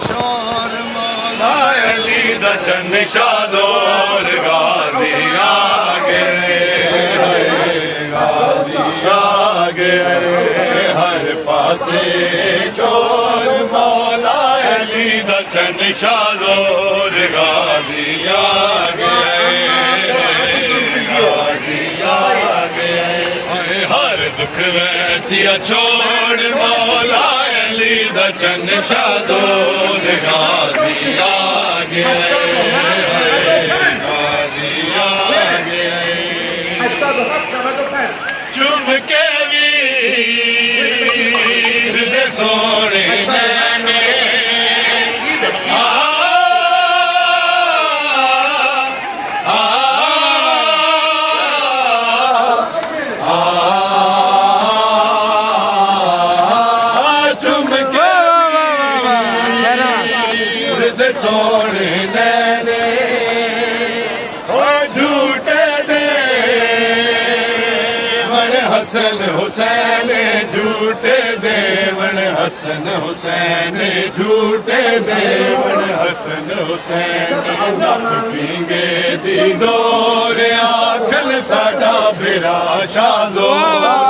शोर मौला अली दा चन शाज़ोर गाजी आ गए गाजी आ गए हर पासे शोर मौला अली दा चन शाज़ोर गाजी आ गए गाजी आ गए हर दुख वैसिया छोड़ मौला अली दा चन शाज़ोर गाजी आ गए गाजी आ गए चुम के वीर दे सोने मैंने सोने नैने ओ झूठे दे वन हसन हुसैन झूठे देवन हसन हुसैन झूठे देवन हसन हुसैन नप पींगे दी डोर आखन साडा बिरा शाज़ोर